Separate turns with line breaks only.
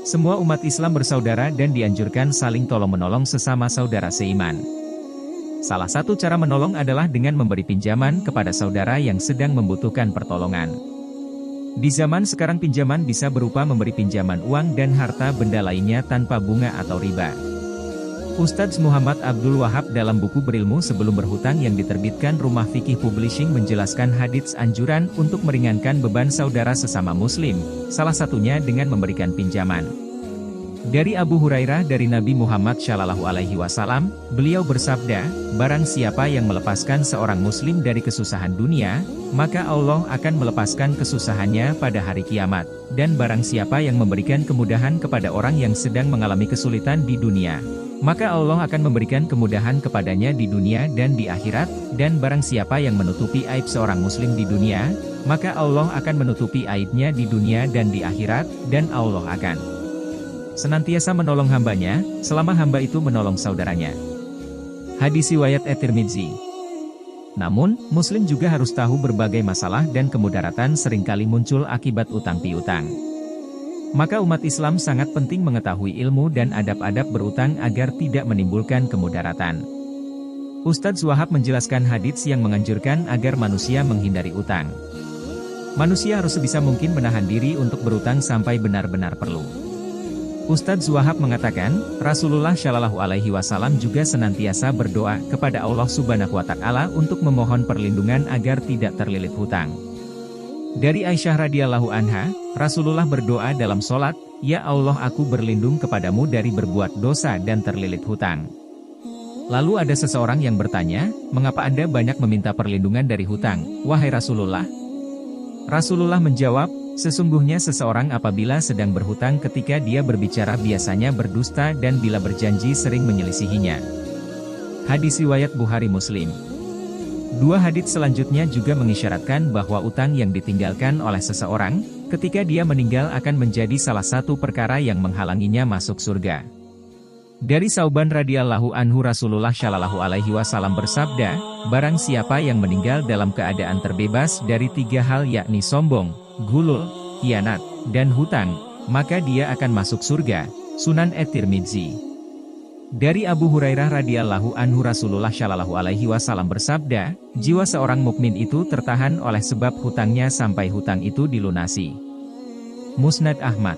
Semua umat Islam bersaudara dan dianjurkan saling tolong-menolong sesama saudara seiman. Salah satu cara menolong adalah dengan memberi pinjaman kepada saudara yang sedang membutuhkan pertolongan. Di zaman sekarang pinjaman bisa berupa memberi pinjaman uang dan harta benda lainnya tanpa bunga atau riba. Ustadz Muhammad Abdul Wahab dalam buku Berilmu Sebelum Berhutang yang diterbitkan Rumah Fikih Publishing menjelaskan hadits anjuran untuk meringankan beban saudara sesama muslim, salah satunya dengan memberikan pinjaman. Dari Abu Hurairah dari Nabi Muhammad SAW, beliau bersabda, barang siapa yang melepaskan seorang muslim dari kesusahan dunia, maka Allah akan melepaskan kesusahannya pada hari kiamat, dan barang siapa yang memberikan kemudahan kepada orang yang sedang mengalami kesulitan di dunia, maka Allah akan memberikan kemudahan kepadanya di dunia dan di akhirat, dan barang siapa yang menutupi aib seorang muslim di dunia, maka Allah akan menutupi aibnya di dunia dan di akhirat, dan Allah akan senantiasa menolong hambanya, selama hamba itu menolong saudaranya. Hadis riwayat At-Tirmidzi. Namun, muslim juga harus tahu berbagai masalah dan kemudaratan seringkali muncul akibat utang piutang. Maka umat Islam sangat penting mengetahui ilmu dan adab-adab berutang agar tidak menimbulkan kemudaratan. Ustadz Wahab menjelaskan hadits yang menganjurkan agar manusia menghindari utang. Manusia harus sebisa mungkin menahan diri untuk berutang sampai benar-benar perlu. Ustadz Wahab mengatakan, Rasulullah Shallallahu Alaihi Wasallam juga senantiasa berdoa kepada Allah Subhanahu Wa Taala untuk memohon perlindungan agar tidak terlilit hutang. Dari Aisyah radhiyallahu anha, Rasulullah berdoa dalam sholat, Ya Allah aku berlindung kepadamu dari berbuat dosa dan terlilit hutang. Lalu ada seseorang yang bertanya, mengapa Anda banyak meminta perlindungan dari hutang, wahai Rasulullah? Rasulullah menjawab, sesungguhnya seseorang apabila sedang berhutang ketika dia berbicara biasanya berdusta dan bila berjanji sering menyelisihinya. Hadis riwayat Bukhari Muslim. Dua hadits selanjutnya juga mengisyaratkan bahwa utang yang ditinggalkan oleh seseorang, ketika dia meninggal akan menjadi salah satu perkara yang menghalanginya masuk surga. Dari Sauban radhiyallahu anhu Rasulullah Shallallahu Alaihi Wasallam bersabda, barang siapa yang meninggal dalam keadaan terbebas dari tiga hal yakni sombong, gulul, khianat, dan hutang, maka dia akan masuk surga. Sunan At-Tirmidzi. Dari Abu Hurairah radhiyallahu anhu Rasulullah Shallallahu Alaihi Wasallam bersabda, jiwa seorang mukmin itu tertahan oleh sebab hutangnya sampai hutang itu dilunasi. Musnad Ahmad.